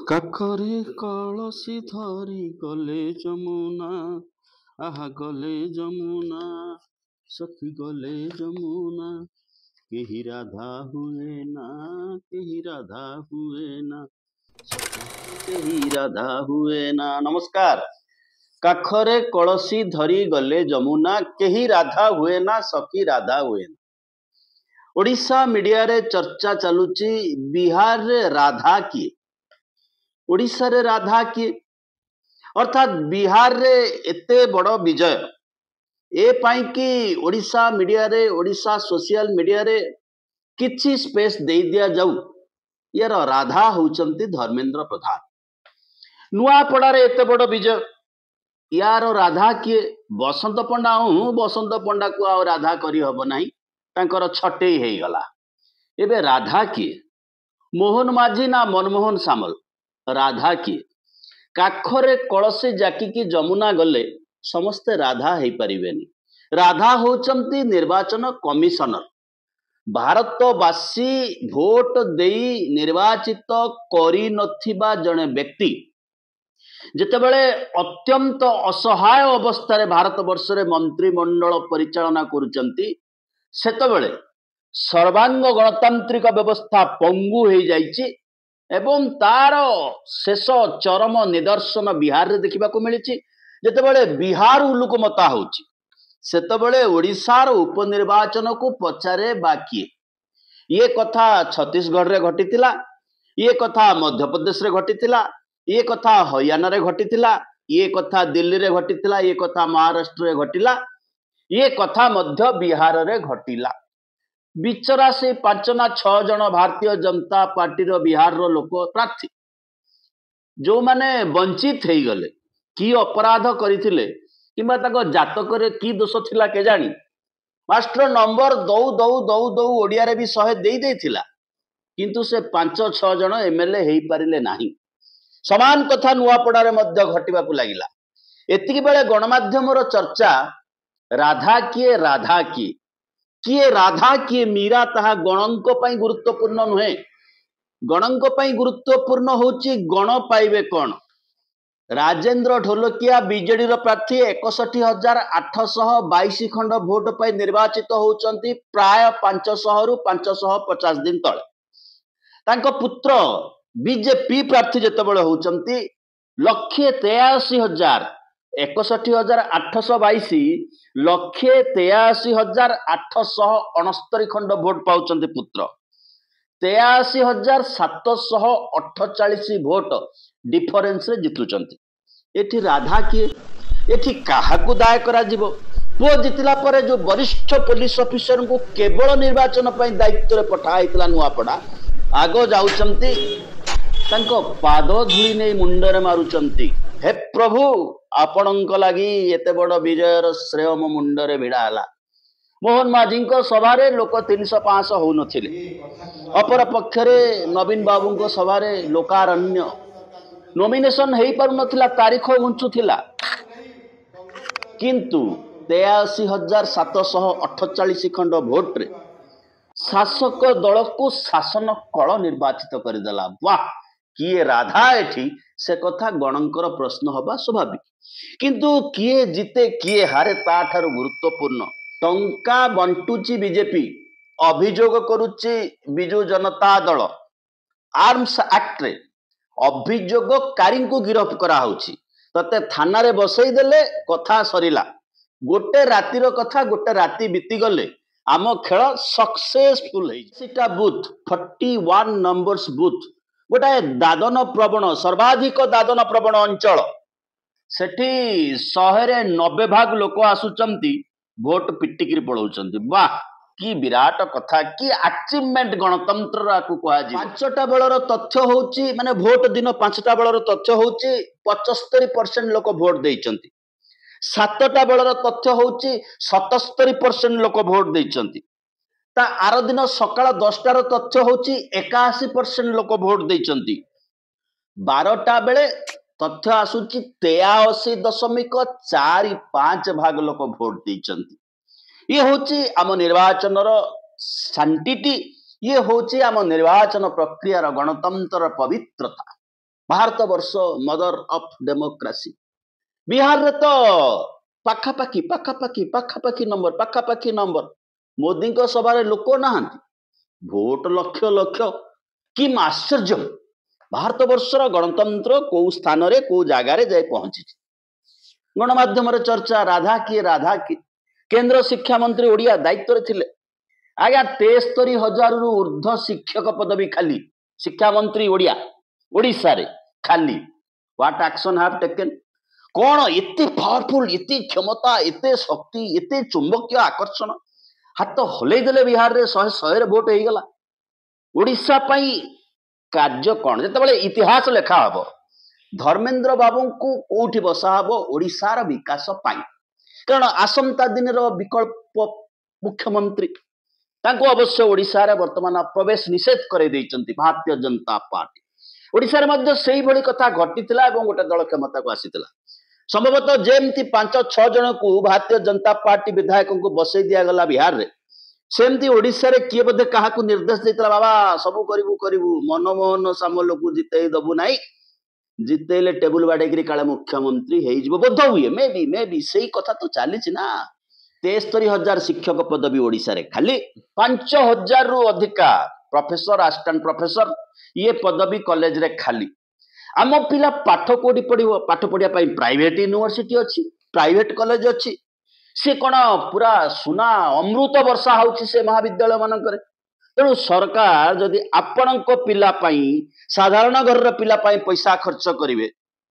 କାଖରେ କଳସି ଧରି ଗଲେ ଯମୁନା, ଆହା ଗଲେ ଯମୁନା, ସଖୀ ଗଲେ ଯମୁନା। କେହି ରାଧା ହୁଏ ନା, କେହି ରାଧା ହୁଏ ନା, କେହି ରାଧା ହୁଏ ନା। ନମସ୍କାର। କାଖରେ କଳସି ଧରି ଗଲେ ଯମୁନା, କେହି ରାଧା ହୁଏ ନା, ସଖୀ ରାଧା ହୁଏ ନା। ଓଡ଼ିଶା ମିଡିଆରେ ଚର୍ଚ୍ଚା ଚାଲୁଛି ବିହାରରେ ରାଧା କିଏ, ଓଡ଼ିଶାରେ ରାଧା କିଏ। अर्थात बिहार रे एते बड़ विजय ए पाई कि ओडिशा मीडिया रे, ओडिशा सोशल मीडिया रे किछि स्पेस दे दिया जाऊ। यार राधा होचंती धर्मेंद्र प्रधान। नुआपड़ा रे एते बड़ विजय, यार राधा किए बसंत पंडा हूँ, बसंत पंडा को आ राधा करी हब नाही, तांकर छटे हे गला। एबे राधा किए, मोहन माझी ना मनमोहन सामल। राधा किए, काखरे कलसी जाकिकी जमुना गले समस्ते राधा हो पारिबेनी। राधा होचंती निर्वाचन कमिशनर। भारतवासी भोट देई निर्वाचित करी नथिबा जणे व्यक्ति जेतेबेले अत्यंत असहाय अवस्था भारत वर्ष रे मंत्रिमंडल परिचालना करुचंती, सेतेबेले सर्वांग गणतांत्रिक व्यवस्था पंगु हो जाइछि एवं तार शेष चरम निदर्शन बिहार रे देखा मिली। जेतेबेले बिहार उलुकमता होछि, सेतेबेले ओडिशार उपनिर्वाचन को पचारे बाकी ये कथा छत्तीसगढ़ रे घटितिला, ये कथा मध्य प्रदेश रे घटितिला, ये कथा हरियाणा रे घटितिला, ये कथा दिल्ली रे घटितिला, ये कथा महाराष्ट्र रे घटिला, ये कथा मध्य बिहार रे घटिला। बिचरा से 5 ना 6 जन भारतीय जनता पार्टी रो बिहार रो लोक प्रार्थी जो माने वंचित हो गले, कि अपराध करथिले किबा ताको जातक रे की दोष थिला के जानी, मास्टर नंबर दौ दौ दौ दौ ओडिया रे भी 100 देई देथिला, किंतु से 5-6 जन एमएलए हेई पारिले नाही। समान कथा नुआपड़ा रे मध्य घटिबा को लागिला। एतिकी बेले गणमाध्यम रो चर्चा राधा किए किए राधा किए मीरा ताहा गणंक पई गुरुत्वपूर्ण नुहे। गणंक पई गुरुत्वपूर्ण होची गण पाइबे कौन। राजेंद्र ढोलकिया बीजेडी रो प्रार्थी 61,822 खंड भोट पाई निर्वाचित होचंती प्राय 500 रु 550 दिन तले। तांको पुत्र बीजेपी प्रार्थी जेतेबेले होचंती 1,83,000 61,822 1,83,869 खंड भोट पाउचंती पुत्र। 83,748 भोट डिफरेंस रे जितुचंती। एठी राधा किए, एठी काहाकू दाय करा जिवो। पुओ जितिला परे जो वरिष्ठ पुलिस ऑफिसर को केवल निर्वाचन पई दायित्व रे पठा आइतला नुआपड़ा, आगो जाउचंती तांको पाद धूली नै मुंडरे मारुचंती। हे प्रभु आपणक लागि एते बड़ विजयर श्रेय मो मुंडरे भिड़ा हला। मोहन माझी सभा लोक 300-500 हो नथिले, अपर पक्षरे नवीन बाबू सभा लोकारण्य नॉमिनेशन हो पार नथिला, तारीख घुंचुथिला, किंतु 83,748 खंड भोट रे शासक दल को शासन कल निर्वाचित करदेला। वाह किए राधा एठी से कथा गणंकर प्रश्न हवा स्वाभाविक, किंतु किए जिते किए हारे ताठार गुरुत्वपूर्ण। टंका बंटुची बीजेपी, अभियोग करुची बिजु जनता दल। आर्म्स एक्ट रे अभियोगकारी को गिरफ्त करा होची, तते थाना रे बसई देले कथा सरिला। गोटे रातिर कथा गोटे राति बीती गले आम खेल सक्सेसफुल है। बूथ 41 नंबर्स बूथ गोटे दादन प्रवण, सर्वाधिक दादन प्रवण अंचल। सेठी 190 भाग लोक आसुचंती, भोट पिटिकी पड़ौचंती। वाह कि विराट कथा, कि अचीवमेंट गणतंत्र को कहा। 5टा बेलर तथ्य होची माने भोट दिन 5टा बेलर तथ्य होची 75% लोक भोट देइचंती। 7टा बेलर तथ्य होची 77% लोक भोट देइचंती। ता आर दिन सकाळ 10टार तथ्य होची 81% लोक भोट देइचंती। 12टा बेले तथ्य आसुची 83.45 भाग लोक भोट देइचंती। ये होची आम निर्वाचन शांतिटी, ये होची आम निर्वाचन प्रक्रिया गणतंत्र पवित्रता। भारत वर्ष मदर ऑफ डेमोक्रेसी बिहार रे तो पाखापाखी पाखापाखी पाखापाखी नंबर मोदी को सभारे लोक नहांती भोट लक्ष लक्ष कि आश्चर्य भारत वर्षर गणतंत्र को स्थान रे को जगार जाए पहुंची गणमाध्यम चर्चा राधा किए केंद्र शिक्षा मंत्री ओडिया दायित्व थिले आज्ञा 73,000 रु ऊर्ध्व शिक्षक पदवी खाली शिक्षा मंत्री ओडिया ओडिशा रे खाली व्हाट एक्शन हैव टेकन कौन एते पावरफुल एते क्षमता एते शक्ति एते चुंबकीय आकर्षण हाथ हलै देले बिहार रे 100 रे वोट हो गला ओडिशा पई कार्य कौन जिते इतिहास लेखा हब धर्मेंद्र बाबू को कौटी बसा हब ओडिशार विकास पाई कारण आसंता दिन विकल्प मुख्यमंत्री तांको अवश्य ओडिशा रे वर्तमान प्रवेश निषेध करे देइचंती भारतीय जनता पार्टी ओडिशा रे मध्य सेही भली कथा घटिथिला एवं गोटे दल क्षमता को आसीथिला संभवतः जेमती 5-6 जन को भारतीय जनता पार्टी विधायक को बसई दिया गला बिहार रे सेमती ओडिशा रे किए बोधे कहा को निर्देश देइतला बाबा सबु करिवु मनमोहन सामल को जितै दबु नाही जितेले टेबुल बाडेगिरी काले मुख्यमंत्री हेई जिवो बोध हुए मे बी सही कथा तो चलीछि ना 73,000 शिक्षक पदवी ओडिशा रे खाली 5,000 रु अधिका प्रोफेसर असिस्टेंट प्रोफेसर ये पदवी कॉलेज रे खाली आम पिला पाठ कोडी पढिबो पाठ पढिया पई प्राइवेट यूनिवर्सिटी अछि प्राइवेट कॉलेज अछि से कोन पूरा सुना अमृत वर्षा होछि से महाविद्यालय मानकर तेणु सरकार जदि आपणक पिला पई साधारण घर पिला पई पैसा खर्च करिवे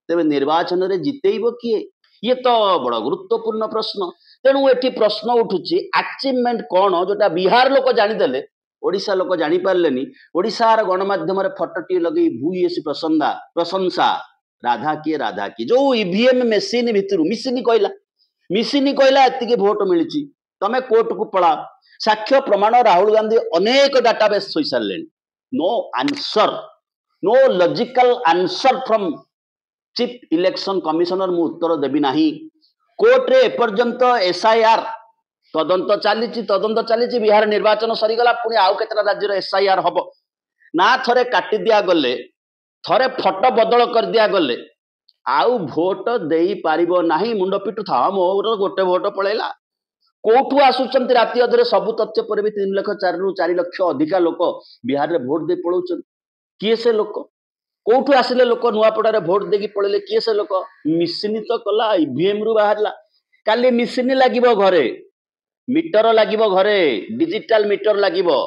तेबे निर्वाचन रे जितेइबो किए ये तो बड़ गुरुत्वपूर्ण प्रश्न तेणु एठी प्रश्न उठुछि अचीवमेंट कौन जोटा बिहार लोक जानिदेले ओडिशा लोक जानी पारलेनी ओडिशार गणमाध्यम रे फटोटी लगे भूयसी प्रशंसा राधा की जो ईवीएम मेसिन भितरु मिसिनी कहला एतिके भोट मिलिछि तमे कोर्ट को पळा साक्ष्य प्रमाण राहुल गांधी अनेक डाटाबेस थोई सारले no answer no logical answer from chief election commissioner मु उत्तर देबी नाही कोर्ट रे एपर्यंत एसआईआर तदंत चली बिहार निर्वाचन सरीगला पुणी आउ केतरा राज्य एसआईआर हब ना थरे काटी दिया गले थरे फटो बदल कर दिया गले आउ भोट देई पारिबो नाही मुंड पिटु था मोर गोटे भोट पळेला कोठु आसुचंती राति अधरे सब तथ्य पर भी 3 लाख 4 लाख अधिका लोक बिहार रे भोट दे पळौचन किए से लोक कोठु आसिले लोक नुआपड़ा रे भोट देकी पळेले किए से लोक मिसिनी तो कला ईवीएम रु बाहरला काली मिसिनी लागिबो घरे मीटर लागिबो घरे डिजिटल मीटर लागिबो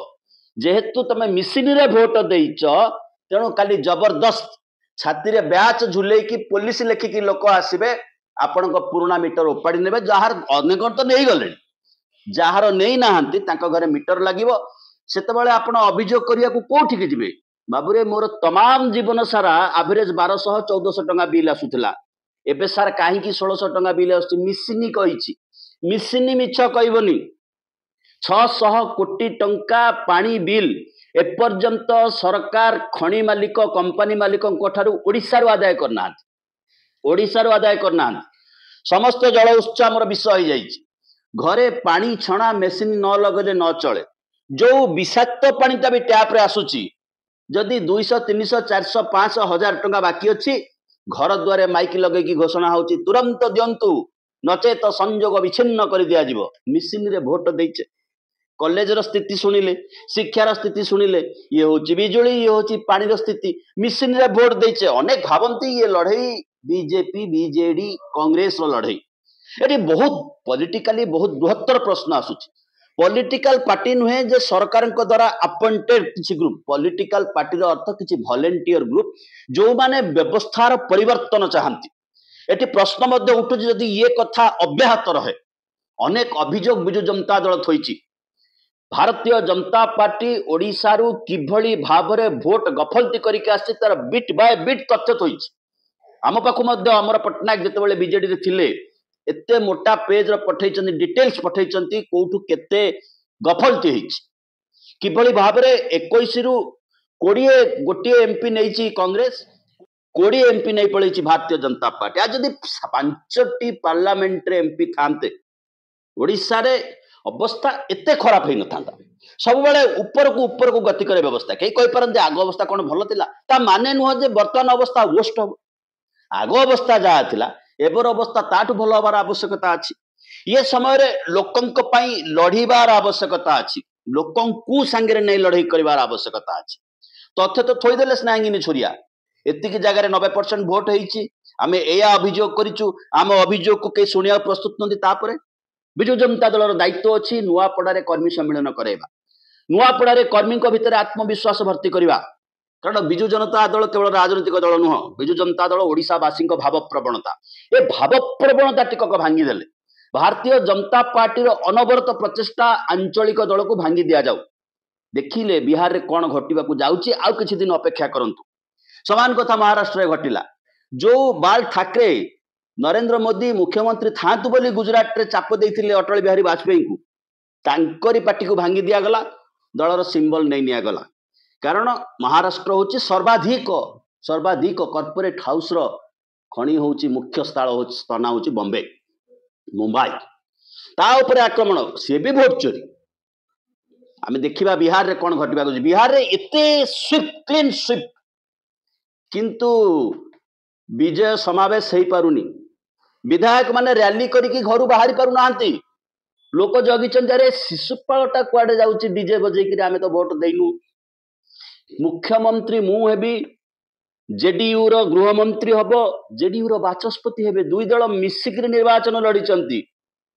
जेहेतु तमे मिसिनी रे भोट देइच तेणु काली जबरदस्त छाती रे ब्याच झुले की पुलिस लेखिकी लोक आसीबे आपण पुराना मीटर उपाड़ी नेबे जार अनेक तो नहीं गले जार नहीं नाहांती तांको घरे मीटर लागिबो सेते बेले आपण अभियोग करिया को कोठी के जिबे बाबूरे मोर तमाम जीवन सारा एवरेज 1200-1400 टंका बिल आसुथिला एबे सार काहे की 1600 टंका बिल आसुची मिसिनी कहिची मिसिनी मिछ कहबनी 600 कोटी टंका पानी बिल एपर्यंत सरकार खणी मालिक कंपनी मालिक ओडिशा आदाय करना समस्त जल उत्स आमर विष हो जाए घरे पानी छणा मेसीन न लगले न चले जो विषाक्त पानीटा भी टैप रे आसुची जदि 200-300-400-500 टंका बाकी अच्छी घर द्वारे माइक लगे की घोषणा होची तुरंत दियंतु नचेत संजोग विच्छिन्न कर दिया जिवो मिसिन रे भोट देइचे कॉलेज रो स्थिति सुनिले शिक्षार स्थिति सुनिले ये होची बिजुली ये होची पानी रो स्थिति मिसिन रे भोट देइचे अनेक भावंती ये लड़ई बीजेपी बीजेडी कांग्रेस रो लड़ई एटी बहुत पॉलिटिकली बहुत बृहत्तर प्रश्न आसुची पॉलिटिकल पार्टी नुहे जे सरकार द्वारा अपॉइंटेड किसी ग्रुप पॉलिटिकल पार्टी रो अर्थ किसी वॉलंटियर ग्रुप जो माने व्यवस्थार परिवर्तन चाहती एटी प्रश्न मध्य उठुची जदि ये कथा अब्याहत रहे अनेक अभियोग बिजु जनता दल थोइची भारतीय जनता पार्टी ओडिशा रु किभली भाबरे भोट गफलती करिके आसी तार बिट बाय बिट तथ्य थोइची आम पाखु मध्य अमर पटनायक जेतेबेले बीजेडी रे थिले एते मोटा पेज रे पठैचंती डिटेल्स पठैचंती कोठु केते गफलती हिच किभली भाबरे 21 रु 20 गोटे एमपी नैची कांग्रेस 20 एमपी नहीं पड़े भारतीय जनता पार्टी आज जदि 5टी पार्लियामेंट रे एमपी थांते ओडिशा रे अवस्था एते खराब होई नथांता सब बेले ऊपर को गति करे व्यवस्था कई कहि परंते आगो अवस्था कोन भलो थिला ता माने नुह जे वर्तमान अवस्था वर्स्ट हो आगो अवस्था जहा थिला एबर अवस्था ताठू भलो हबार आवश्यकता अछि ये समय रे लोकंक पई लढिबार आवश्यकता अछि लोकंकु संगे नै लढाई करिवार आवश्यकता अछि तथ्य तो थोई देले स्नांगिनी छोरिया एतिकी जगह 90% भोट होईची आमे एया अभियोग करिचु आम अभियोग को के सुनिया प्रस्तुत नथि तापरे विजु जनता दलर दायित्व अछि नुआपड़ारे कर्मी सम्मेलन करेबा नुआपड़ारे कर्मी भितर आत्मविश्वास भर्ती करवा कारण विजु जनता दल केवल राजनीतिक दल नुह विजु जनता दल ओडिशावासी भाव प्रवणता ए भाव प्रवणता टिकक भांगीदेले भारतीय जनता पार्टी अनवरत प्रचेषा आंचलिक दल को भांगी दि जाऊ देखिले बिहार में कौन घटवा जाऊँगी आउ किछि दिन अपेक्षा करंतु समान कथा महाराष्ट्र में घटिला जो बाल ठाकरे नरेंद्र मोदी मुख्यमंत्री थांतु बोली गुजरात रे चाप देइथिले अटल बिहारी वाजपेयी को तांकरी पार्टी को भांगी दिया गला दलर सिंबल नहीं निया गला कारण महाराष्ट्र होची सर्वाधिक कॉर्पोरेट हाउस रो खणी होची मुख्य स्थान होची बॉम्बे मुंबई ता ऊपर आक्रमण सी भी भोट चोरी आमे देखिबा बिहार रे कोन घटिबा बिहार रे एते स्विफ्ट क्लीन स्विफ्ट किंतु विजय समावेश हो पारुनी विधायक माने रैली करके घर बाहरी पारु नांती लोक जगिचन रे शिशुपालटा कुआडे जाउची डीजे बजेकी आमे तो वोट देइनु मुख्यमंत्री मु हेबी जेडीयू रो गृहमंत्री हबो जेडीयू रो बाचस्पति हेबे दुई दल मिसिक निर्वाचन लड़ीचंती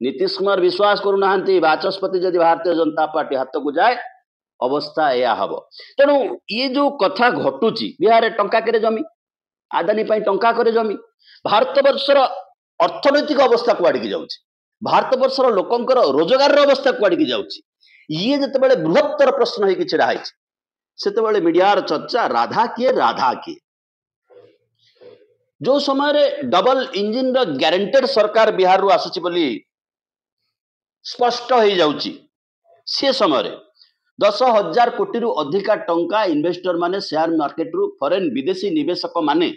नीतीश कुमार विश्वास करू नांती बाचस्पति जदि भारतीय जनता पार्टी हाथ को जाए अवस्था या हबो तेणु ये जो कथा घटुची बिहार टंका करे जमी आदानी पाई टंका करे जमी भारत वर्षर अर्थनैतिक अवस्था कुआड़ की जाउची भारत वर्षर लोकंकर रोजगार अवस्था कुआड़ की जाउची ये जतबेले बृहत्तर प्रश्न होई कि छिड़ा हाइछ सेतबेले मीडियार चर्चा राधा किए जो समय रे डबल इंजिन रो गारंटेड सरकार बिहार रु आसुची बोली स्पष्ट हो जाउची से समय रे 10,000 कोटी रु अधिका टंका इन्वेस्टर माने शेयर मार्केट रु फॉरेन विदेशी निवेशक माने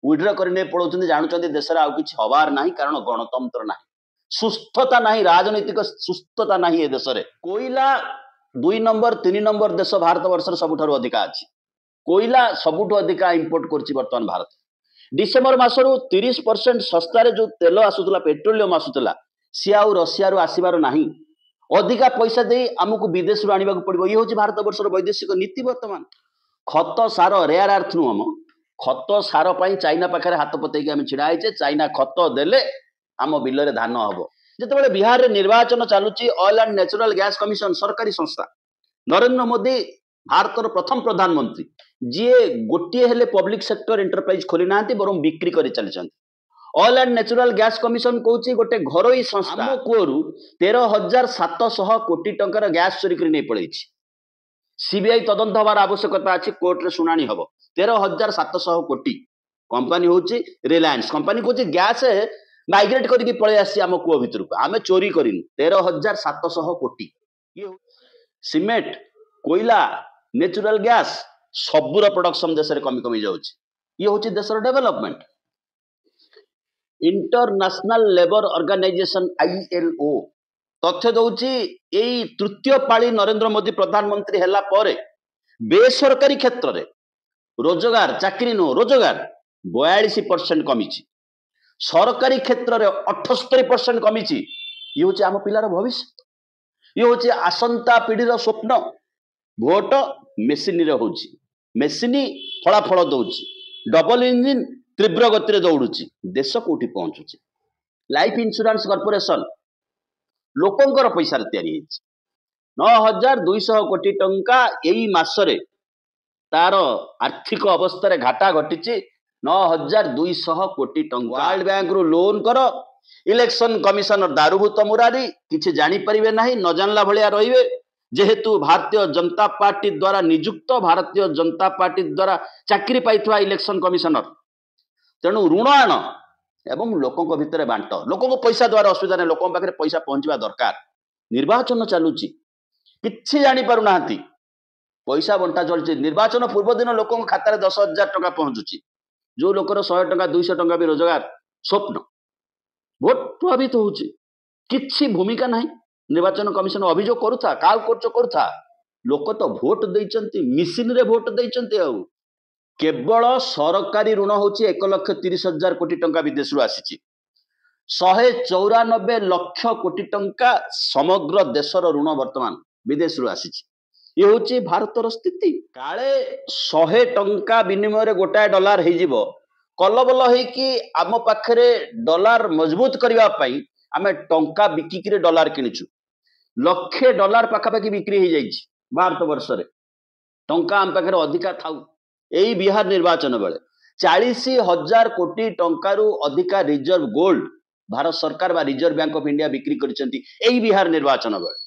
विड्रॉ करने पड़ोचंदी जानुचंदी देश रे आउ किछि हबार नाही कारण गणतंत्र नाही सुस्थता नाही राजनीतिक सुस्थता नाही ए देश रे कोइला 2 नंबर 3 नंबर देश भारत वर्ष सबुठारु अधिका अछि कोइला सबुठु अधिका इंपोर्ट करछि वर्तमान भारत डिसेंबर मासरु 30% सस्ता रे जो तेल आसुतला पेट्रोलियम आसुतला सी आउ रशिया रु आसीबार नाही अधिका पैसा दे आमको विदेश आने पड़ो ये हूँ भारत वर्ष वैदेशिक नीति वर्तमान खत सार रेयर अर्थ नु हम खत सार पर चाइना पाखे हाथ पतई आम छिड़ा होचे चाइना खत देले आम बिल में धान हम जिते बिहार में निर्वाचन चलुची oil and natural gas commission सरकारी संस्था नरेंद्र मोदी भारत प्रथम प्रधानमंत्री जी गोटे हेले पब्लिक सेक्टर एंटरप्राइज खोली ना बर बिक्री कर चली oil and natural gas commission कहूँ गोटे घरोई संस्था कुआरू 13,700 कोटी टंकार गैस चोरी कर नहीं पड़े सीबीआई तदंत हबार आवश्यकता अच्छी कोर्ट रे शुणाणी हम 13,700 कोटी कंपनी हूँ रिलायंस कंपनी कहूँ गैस माइग्रेट करके पलि आसी आम कूह भितर को आम चोरी करूँ 13,700 कोटी ये सीमेंट कोयला नेचुरल गैस सबूर प्रोडक्शन देश में कमी कमी जाऊँगी ये हूँ देशर development international labour organisation ILO तथ्य दौची यही तृतीय पाली नरेंद्र मोदी प्रधानमंत्री हैला परे बेसरकारी क्षेत्र में रोजगार चाकरी नो रोजगार 42% कमी सरकारी क्षेत्र में 78% कमी ये हूँ आम पिलार भविष्य ये हूँ आसंता पीढ़ीर स्वप्न भोट मेसीन रे होची मेसीन फलाफल दौची डबल इंजिन तीव्र गति दौड़ुची देश कोठी पहुंचुची लाइफ इंश्योरेंस कॉर्पोरेशन लोकंकर पैसा तैयारी 9,200 कोटी टंका यही मासरे तार आर्थिक अवस्था घाटा घटी 9,200 कोटी टंका वर्ल्ड बैंक रु लोन कर इलेक्शन कमिशनर दारुभूत मुरारी किसी जानीपर ना न जानला भाया रे जेहेतु भारतीय जनता पार्टी द्वारा नियुक्त भारतीय जनता पार्टी द्वारा चाकरी पाई इलेक्शन कमिशनर तेणु ऋण आण एवं लोकों भितर बांट लोकों पैसा द्वारा असुविधा नहीं लोकों पाखे पैसा पहुंचवा दरकार निर्वाचन चलुची किछि जानी पारु नाहंती पैसा बंटा चलती निर्वाचन पूर्व दिन लोकों खाता 10,000 टंका पहुंचुची जो लोकर 100 टंका 200 टंका भी रोजगार स्वप्न भोट प्रभावित होउची किछि भूमिका नहीं निर्वाचन कमिशन अभियोग करूथा का करूथा लोक तो भोट देइचंती मिसिन रे भोट देइचंती केवल सरकारी ऋण होची 1,30,000 कोटी टंका विदेश आसी 194 लक्ष कोटी टंका समग्र देशर ऋण वर्तमान विदेश आसी ये हूँ भारतर स्थिति काले 100 टंका विनिमय गोटाए डॉलर हो कलबल होइकी आम पाखरे डॉलर मजबूत करने आम टंका बिकिकी डॉलर किणुचु $1,00,000 पाखापाखि बिक्री हो जाइए भारत वर्ष रे टंका आम पाखे अधिका थाउ यही बिहार निर्वाचन बेले 40,000 कोटी टंकारु अधिका रिजर्व गोल्ड भारत सरकार बा रिजर्व बैंक ऑफ इंडिया बिक्री करिसेंती एही बिहार निर्वाचन बेले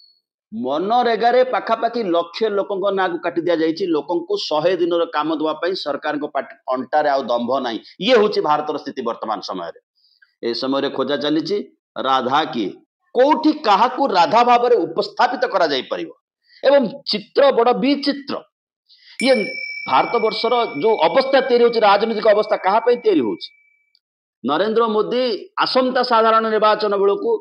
मनरेगा पाखापाखि लक्षे लोकों ना को काटी दिया जाइए लोकों 100 दिन काम देवाई सरकार अंटारे आ दंभ ना ये हूँ भारतर स्थिति वर्तमान समय ए समय खोजा चली राधा किए कौटी क्या राधा भाव में उपस्थापित करा जाई परिबो एवं चित्र बड़ विचित्र ये भारत वर्षर जो अवस्था तैयारी होची राजनीतिक अवस्था कहा तैयारी होची नरेंद्र मोदी आसंता साधारण निर्वाचन बेलू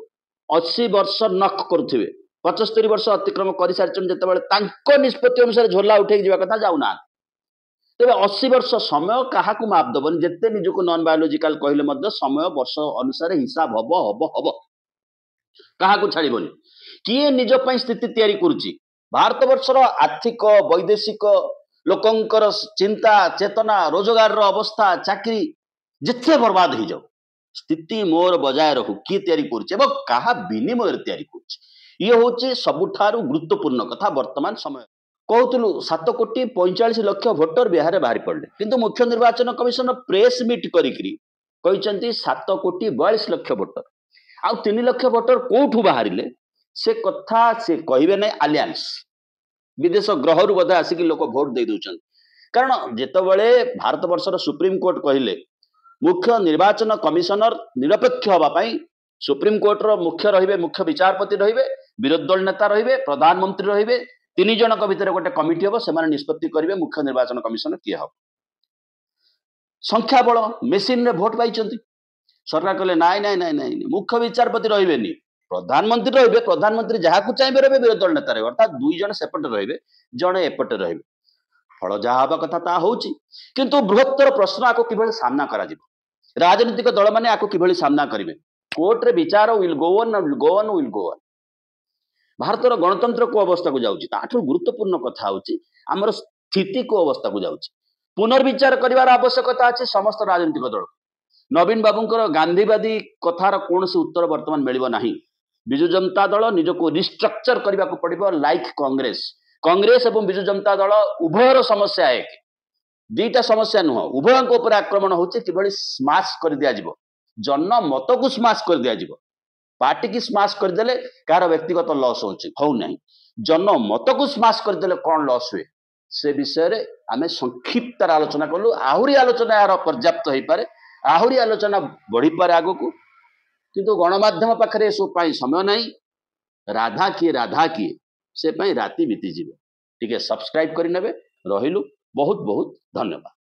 80 वर्ष नख करुथिबे 75 वर्ष अतिक्रम कर सारी जिते निष्पत्ति अनुसार झोला उठे जावा कथा जाऊना तेज 80 वर्ष समय क्या मापदबन जिते निजक नॉन बायोलॉजिकल कहले समय वर्ष अनुसार हिसाब हम हम हम क्या छाड़बनी किए निजपाई स्थिति तैयारी करुच्ची भारत वर्षर आर्थिक वैदेशिक लोकंकर चिंता चेतना रोजगार अवस्था चाकरी जिते बर्बाद हो जाओ स्थिति मोर बजाय रहू किए तैयारी करुच्ची क्या विनिमय तैयारी करुच्ची ये हूँ सबुठारु गुरुत्वपूर्ण कथा वर्तमान समय कहूलु 7 कोटी 45 लक्ष भोटर बिहार बाहरी पड़े किंतु मुख्य निर्वाचन कमिशन प्रेस मीट करी 7 कोटी 42 लक्ष भोटर आउ 3 लक्ष भोटर कौठू बाहर से कथा से कहे ना आलियांस विदेश ग्रह बोधे आसिक लोक भोट दे दौरान कारण जितेबाला भारत वर्षर सुप्रीम कोर्ट कहले मुख्य निर्वाचन कमिशनर निरपेक्ष हाँपाई सुप्रीम कोर्टर मुख्य रहिबे मुख्य विचारपति रहिबे विरोधी दल नेता रहिबे प्रधानमंत्री रहिबे 3 जनक भितर गोटे कमिटी हम से निष्पत्ति करेंगे मुख्य निर्वाचन कमिशन किए हम संख्या बल मेसीन रे भोट पाई सरकार कहले नाई नाई नाई नाई मुख्य विचारपति रहिबेनी प्रधानमंत्री रहिबे प्रधानमंत्री जहाँ चाहिए रहे विरोधी दल नेता रहे अर्थात 2 जन सेपटे रहिबे जड़े एपटे रहिबे फल जहाँ हवा कथा ता होची किंतु बृहत्तर प्रश्न आको किभली सामना करा जिवो राजनीतिक दल माने आको किभली सामना करिवे कोर्ट रे विचार will go on will go on भारतर गणतंत्र को अवस्था को जाउची ताठू गुरुत्वपूर्ण कथा होची हमर स्थिति को अवस्था को जाउची पुनर्विचार करिवार आवश्यकता अछि समस्त राजनीतिक दल नवीन बाबूंकर गांधीवादी कथार कौन से उत्तर वर्तमान मिलिबो नाही बिजु जनता दल निजको रिस्ट्रक्चर करबा को पड़िबो लाइक कांग्रेस कांग्रेस एवं बिजु जनता दल उभयर समस्या एक दीटा समस्या नुह उभय ऊपर आक्रमण होची किभली स्माश कर दिया जिवो जन मत को स्माश कर दिया जिवो पार्टी की स्माश करदेले कार व्यक्तिगत लॉस हो नहीं जन मत को स्माश करदेले कौन लॉस हुए से विषय रे आमे संक्षिप्त आलोचना कलु आहुरी आलोचना यार पर्याप्त हो पारे आहुरी आलोचना बढ़ी पारे आगो को किंतु गणमाध्यम पाखरे सब समय नहीं राधा किए से राति बीतीजी टिके सब्सक्राइब करने रहिलु बहुत बहुत धन्यवाद।